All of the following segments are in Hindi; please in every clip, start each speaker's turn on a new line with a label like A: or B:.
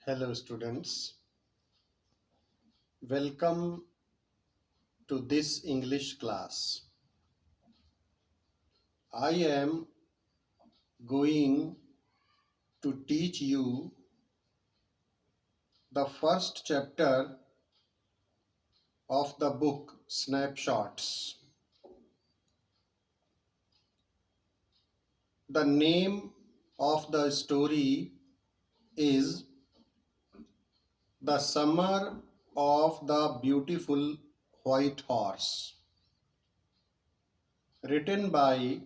A: Hello, students. Welcome to this English class. I am going to teach you the first chapter of the book Snapshots. The name of the story is The Summer of the Beautiful White Horse, written by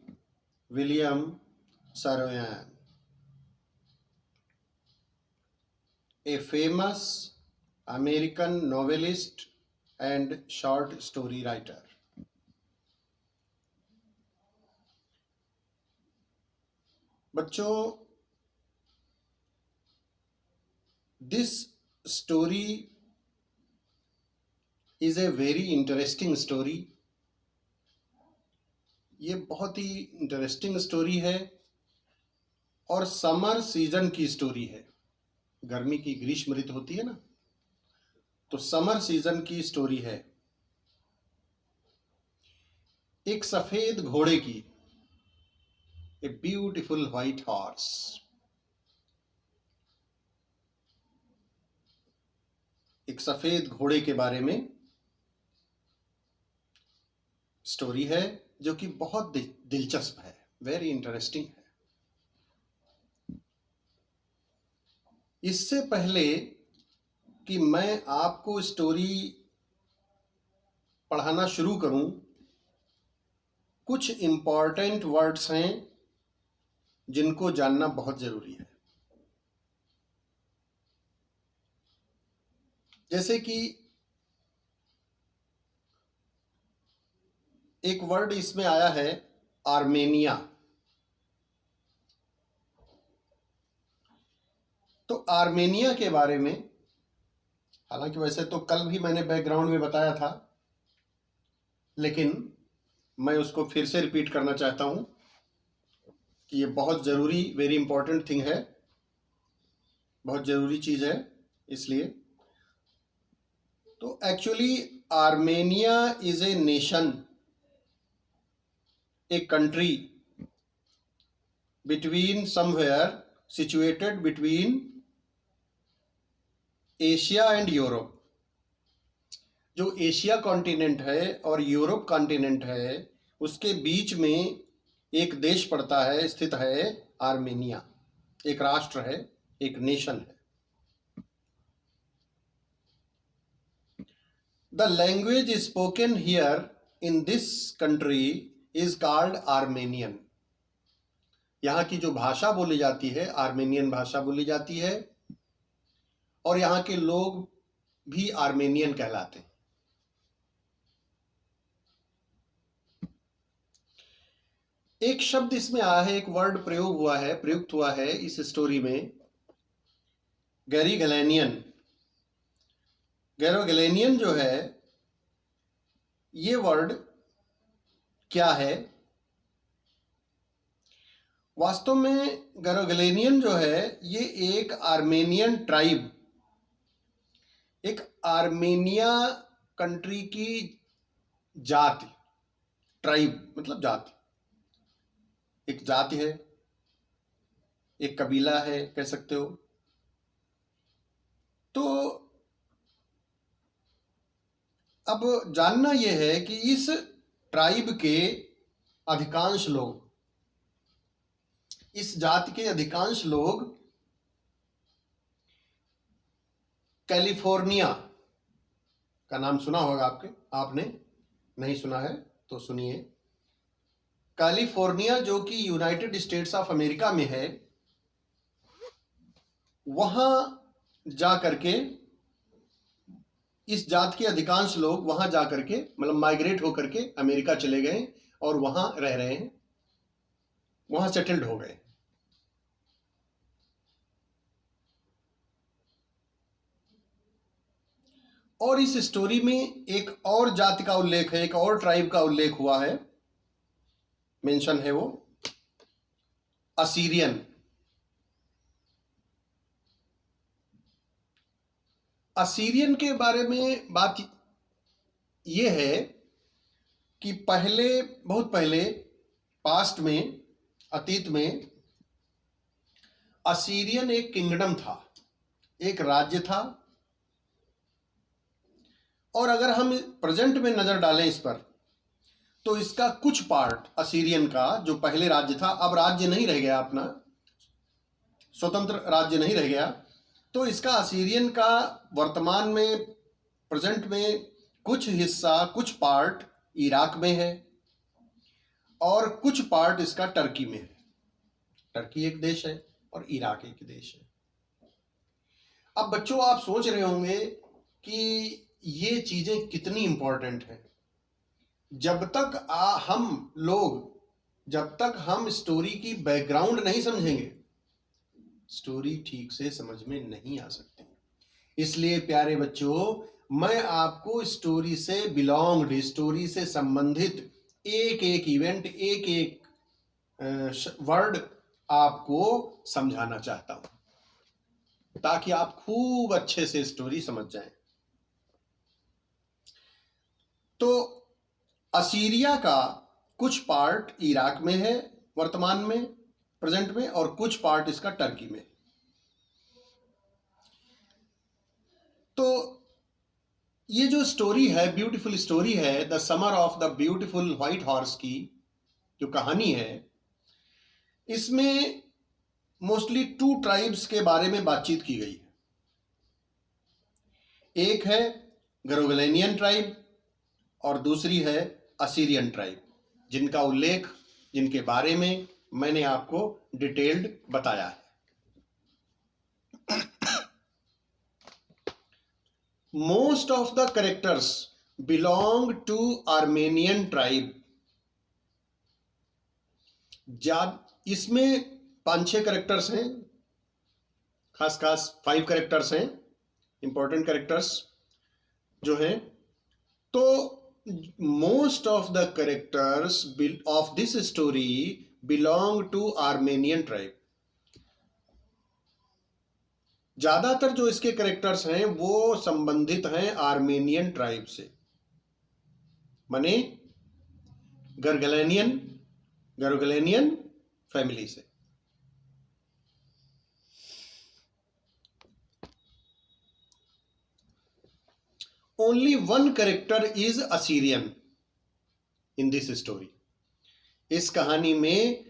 A: William Saroyan, a famous American novelist and short story writer. बच्चों, this story is a very interesting story. ये बहुत ही इंटरेस्टिंग स्टोरी है और समर सीजन की स्टोरी है. गर्मी की ग्रीष्म ऋतु होती है ना, तो समर सीजन की स्टोरी है. एक सफेद घोड़े की, ए ब्यूटीफुल व्हाइट हॉर्स. एक सफेद घोड़े के बारे में स्टोरी है जो कि बहुत दिलचस्प है, वेरी इंटरेस्टिंग है. इससे पहले कि मैं आपको स्टोरी पढ़ाना शुरू करूं, कुछ इंपॉर्टेंट वर्ड्स हैं जिनको जानना बहुत जरूरी है. जैसे कि एक वर्ड इसमें आया है आर्मेनिया. तो आर्मेनिया के बारे में, हालांकि वैसे तो कल भी मैंने बैकग्राउंड में बताया था, लेकिन मैं उसको फिर से रिपीट करना चाहता हूं कि ये बहुत ज़रूरी, वेरी इंपॉर्टेंट थिंग है, बहुत ज़रूरी चीज़ है. इसलिए तो actually Armenia is a nation, a country between somewhere situated between Asia and Europe. जो एशिया कॉन्टिनेंट है और यूरोप कॉन्टिनेंट है, उसके बीच में एक देश पड़ता है, स्थित है आर्मेनिया. एक राष्ट्र है, एक नेशन है. The language spoken here in this country is called Armenian. यहाँ की जो भाषा बोली जाती है, आर्मेनियन भाषा बोली जाती है, और यहाँ के लोग भी आर्मेनियन कहलाते हैं. एक शब्द इसमें आया है, एक वर्ड प्रयुक्त हुआ है इस स्टोरी में, गैरीगेलेनियन. गैरीगेलेनियन जो है, ये वर्ड क्या है? वास्तव में गैरीगेलेनियन जो है, ये एक आर्मेनियन ट्राइब, एक आर्मेनिया कंट्री की जाति, ट्राइब मतलब जाति, एक जाति है, एक कबीला है, कह सकते हो. तो अब जानना यह है कि इस ट्राइब के अधिकांश लोग, इस जाति के अधिकांश लोग कैलिफोर्निया का नाम सुना होगा आपने नहीं सुना है तो सुनिए. कैलिफोर्निया जो कि यूनाइटेड स्टेट्स ऑफ अमेरिका में है, वहां जा करके इस जाति के अधिकांश लोग वहां जा करके, मतलब माइग्रेट होकर के अमेरिका चले गए और वहां रह रहे हैं, वहां सेटल्ड हो गए. और इस स्टोरी में एक और जाति का उल्लेख है, एक और ट्राइब का उल्लेख हुआ है, मेंशन है, वो असीरियन. असीरियन के बारे में बात यह है कि बहुत पहले पास्ट में, अतीत में असीरियन एक किंगडम था, एक राज्य था। और अगर हम प्रेजेंट में नजर डालें इस पर, तो इसका कुछ पार्ट असीरियन का जो पहले राज्य था, अब राज्य नहीं रह गया, अपना स्वतंत्र राज्य नहीं रह गया, तो इसका असीरियन का वर्तमान में, प्रेजेंट में कुछ हिस्सा, कुछ पार्ट इराक में है और कुछ पार्ट इसका टर्की में है। टर्की एक देश है और इराक एक देश है। अब बच्चों, आप सोच रहे होंगे कि ये चीजें कितनी इंपॉर्टेंट हैं। जब तक हम स्टोरी की बैकग्राउंड नहीं समझेंगे, स्टोरी ठीक से समझ में नहीं आ सकती। इसलिए प्यारे बच्चों, मैं आपको स्टोरी से बिलोंग्ड, स्टोरी से संबंधित एक एक इवेंट, एक एक वर्ड आपको समझाना चाहता हूं, ताकि आप खूब अच्छे से स्टोरी समझ जाएं। तो असीरिया का कुछ पार्ट इराक में है वर्तमान में, प्रेजेंट में, और कुछ पार्ट इसका टर्की में। तो ये जो स्टोरी है, ब्यूटीफुल स्टोरी है, the summer of the beautiful white horse की जो कहानी है, इसमें मोस्टली 2 ट्राइब्स के बारे में बातचीत की गई है। एक है गरोगलेनियन ट्राइब और दूसरी है असीरियन ट्राइब, जिनका उल्लेख, जिनके बारे में मैंने आपको डिटेल्ड बताया है। Most of the characters belong to Armenian tribe. इसमें 5-6 कैरेक्टर्स हैं, खास 5 कैरेक्टर्स हैं, इंपॉर्टेंट कैरेक्टर्स जो हैं। तो most of the characters of this story belong to Armenian tribe. ज्यादातर जो इसके कैरेक्टर्स हैं वो संबंधित हैं आर्मेनियन ट्राइब से, माने गरगलेनियन फैमिली से। Only 1 character is Assyrian in this story. इस कहानी में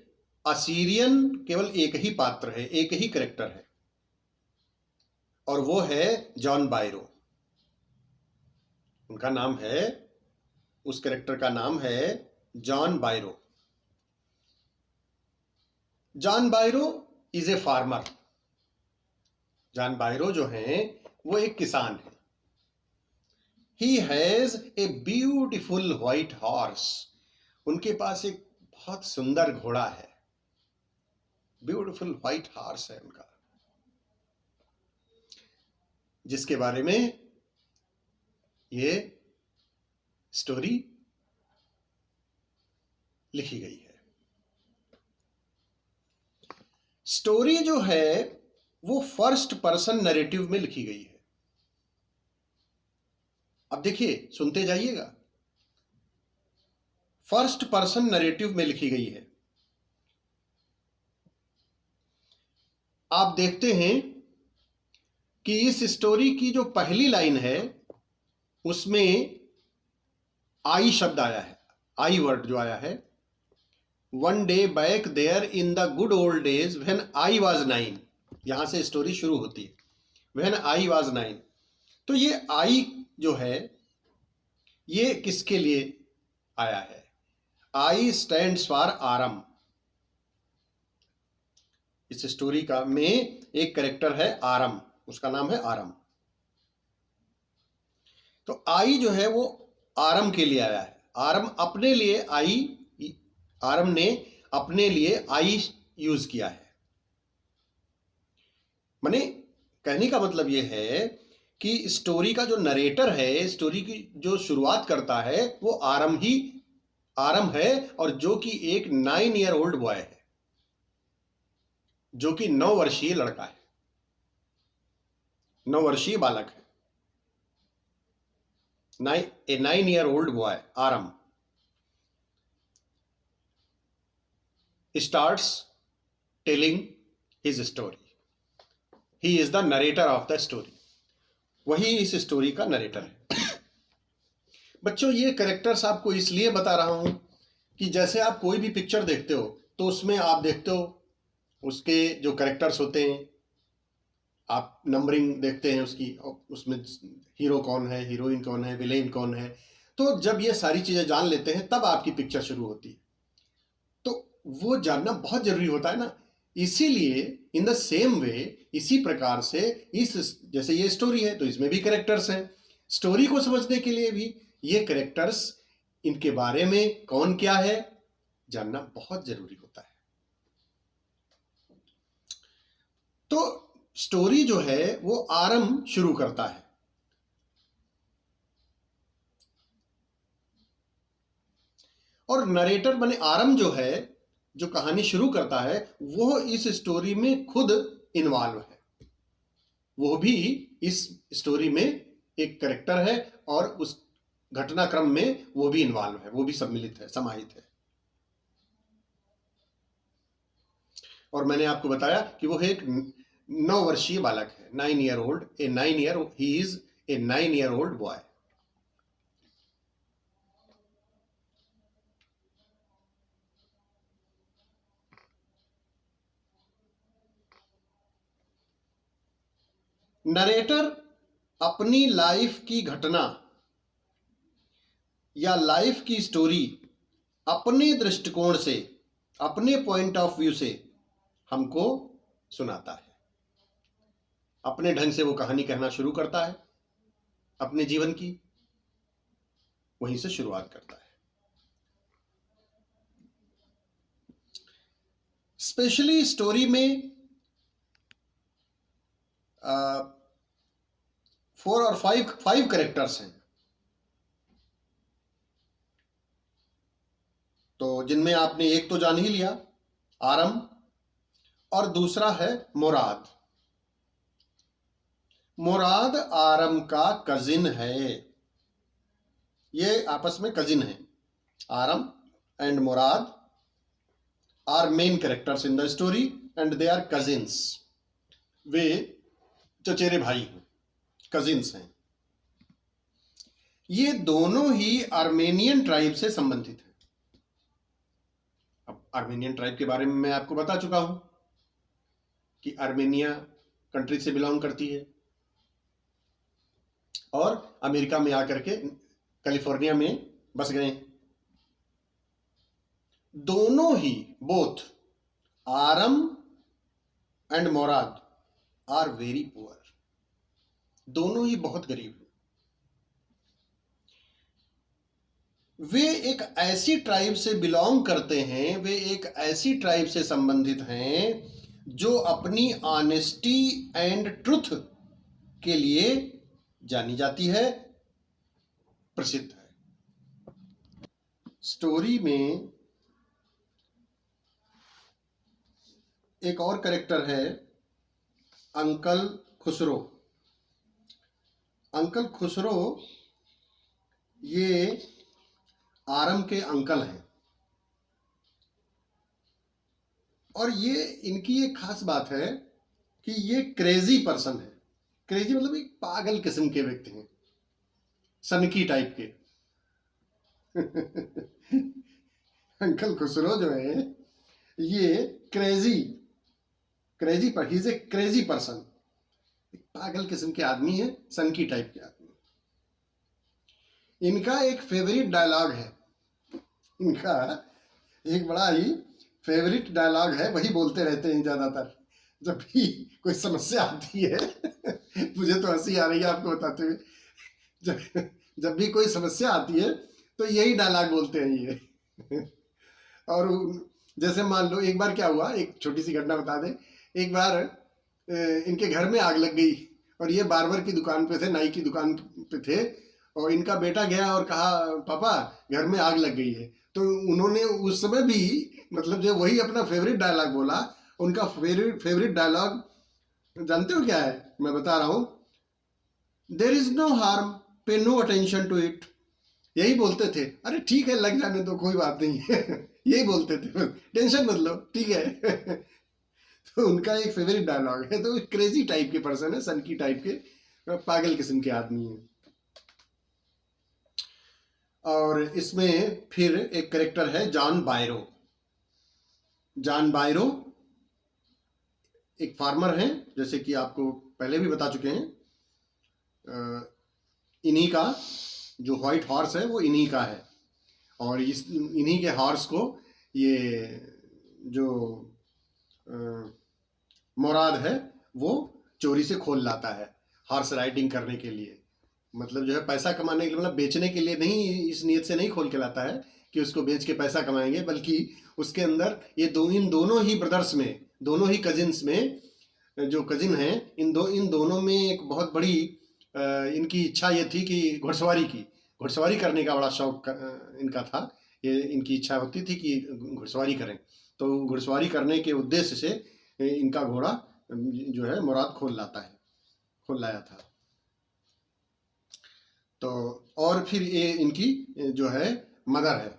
A: असीरियन केवल एक ही पात्र है, एक ही कैरेक्टर है, और वो है जॉन बायरो। उनका नाम है, उस कैरेक्टर का नाम है John Byro. John Byro is a farmer. John Byro जो हैं वो एक किसान है। He has a beautiful white horse. उनके पास एक बहुत सुंदर घोड़ा है, ब्यूटीफुल व्हाइट हॉर्स है उनका, जिसके बारे में ये स्टोरी लिखी गई है। स्टोरी जो है वो फर्स्ट पर्सन नैरेटिव में लिखी गई है। अब देखिए, सुनते जाइएगा। फर्स्ट पर्सन नैरेटिव में लिखी गई है। आप देखते हैं कि इस स्टोरी की जो पहली लाइन है उसमें आई शब्द आया है, आई वर्ड जो आया है। One day back there in the good old days when I was 9। यहां से स्टोरी शुरू होती है, व्हेन आई वाज 9। तो ये आई जो है ये किसके लिए आया है? I stands for Aram. इस स्टोरी का में एक कैरेक्टर है आरम, उसका नाम है आरम। तो आई जो है वो आरम के लिए आया है। आरम अपने लिए आरम ने अपने लिए आई यूज किया है। माने कहने का मतलब ये है कि स्टोरी का जो नरेटर है, स्टोरी की जो शुरुआत करता है वो आरम है, और जो कि एक 9 ईयर ओल्ड बॉय है, जो कि 9 वर्षीय लड़का है, 9 वर्षीय बालक है। A 9-year-old boy, Aram, starts telling his story. He is the narrator of the story. वही इस स्टोरी का नरेटर है। बच्चों, ये कैरेक्टर्स आपको इसलिए बता रहा हूं कि जैसे आप कोई भी पिक्चर देखते हो तो उसमें आप देखते हो उसके जो कैरेक्टर्स होते हैं, आप नंबरिंग देखते हैं उसकी, उसमें हीरो कौन है, हीरोइन कौन है, विलेन कौन है। तो जब ये सारी चीजें जान लेते हैं तब आपकी पिक्चर शुरू होती है। तो वो जानना बहुत जरूरी होता है ना। इसीलिए इन द सेम वे, इसी प्रकार से इस जैसे ये स्टोरी है तो इसमें भी कैरेक्टर्स हैं। स्टोरी को समझने के लिए भी ये कैरेक्टर्स, इनके बारे में कौन क्या है जानना बहुत जरूरी होता है। तो स्टोरी जो है वो आरम शुरू करता है। और नरेटर बने आरम जो है, जो कहानी शुरू करता है, वो इस स्टोरी में खुद इन्वॉल्व है। वो भी इस स्टोरी में एक कैरेक्टर है और उस घटनाक्रम में वो भी इन्वॉल्व है, वो भी सम्मिलित है, समाहित है। और मैंने आपको बताया कि वो एक 9 वर्षीय बालक है, 9-year-old, he is a 9-year-old boy. Narrator अपनी लाइफ की घटना या लाइफ की स्टोरी अपने दृष्टिकोण से, अपने पॉइंट ऑफ व्यू से हमको सुनाता है। अपने ढंग से वो कहानी कहना शुरू करता है, अपने जीवन की वहीं से शुरुआत करता है। स्पेशली स्टोरी में 4 और 5 कैरेक्टर्स हैं, तो जिनमें आपने एक तो जान ही लिया, आरम, और दूसरा है मुराद। मुराद आरम का कजिन है, ये आपस में कजिन है। Aram and Mourad are main characters in the story and they are cousins. वे चचेरे भाई हैं, कजिन्स हैं। ये दोनों ही आर्मेनियन ट्राइब से संबंधित हैं। अब आर्मेनियन ट्राइब के बारे में मैं आपको बता चुका हूं कि आर्मेनिया कंट्री से बिलोंग करती है और अमेरिका में आकर के कैलिफोर्निया में बस गए। दोनों ही, both Aram and Mourad are very poor. दोनों ही बहुत गरीब हैं। वे एक ऐसी ट्राइब से बिलोंग करते हैं, वे एक ऐसी ट्राइब से संबंधित हैं जो अपनी ऑनेस्टी एंड ट्रुथ के लिए जानी जाती है, प्रसिद्ध है। स्टोरी में एक और कैरेक्टर है, अंकल खुसरो। अंकल खुसरो ये आरम के अंकल हैं और ये इनकी एक खास बात है कि ये क्रेजी पर्सन है। क्रेजी मतलब एक पागल किस्म के व्यक्ति हैं, सनकी टाइप के। अंकल खुसरो जो है ये क्रेजी पर, he is a crazy person, पागल किस्म के आदमी है, सनकी टाइप के आदमी। इनका एक फेवरेट डायलॉग है, इनका एक बड़ा ही फेवरेट डायलॉग है, वही बोलते रहते हैं ज्यादातर जब भी कोई समस्या आती है। मुझे तो हंसी आ रही है आपको बताते हुए। जब भी कोई समस्या आती है तो यही डायलॉग बोलते हैं ये। और जैसे मान लो एक बार क्या हुआ, एक छोटी सी घटना बता दें। एक बार इनके घर में आग लग गई और ये बार्बर की दुकान पे थे, नाई की दुकान पे थे, और इनका बेटा गया और कहा पापा घर में आग लग गई है। तो उन्होंने उस समय भी मतलब जो वही अपना फेवरेट डायलॉग बोला। उनका फेवरेट डायलॉग जानते हो क्या है? मैं बता रहा हूं, देयर इज नो हार्म पे नो अटेंशन टू इट। यही बोलते थे, अरे ठीक है लग जाने दो कोई बात नहीं है यही बोलते थे, टेंशन मत लो ठीक है तो उनका एक फेवरेट डायलॉग है। तो क्रेजी टाइप के पर्सन है, सनकी टाइप के, पागल किस्म के आदमी है। और इसमें फिर एक करेक्टर है जॉन बायरो। जॉन बायरो एक फार्मर हैं, जैसे कि आपको पहले भी बता चुके हैं। इन्हीं का जो व्हाइट हॉर्स है वो इन्हीं का है, और इन्हीं के हॉर्स को ये जो मुराद है वो चोरी से खोल लाता है हॉर्स राइडिंग करने के लिए। मतलब जो है पैसा कमाने के लिए, मतलब बेचने के लिए नहीं, इस नीयत से नहीं खोल के लाता है कि उसको बेच के पैसा कमाएंगे, बल्कि उसके अंदर ये इन दोनों ही ब्रदर्स में, दोनों ही कजिन्स में, जो कजिन हैं इन दोनों में एक बहुत बड़ी इनकी इच्छा ये थी कि घुड़सवारी करने का बड़ा शौक इनका था। ये इनकी इच्छा होती थी कि घुड़सवारी करें, तो घुड़सवारी करने के उद्देश्य से इनका घोड़ा जो है मुराद खोल लाया था। तो और फिर ये इनकी जो है मदर है,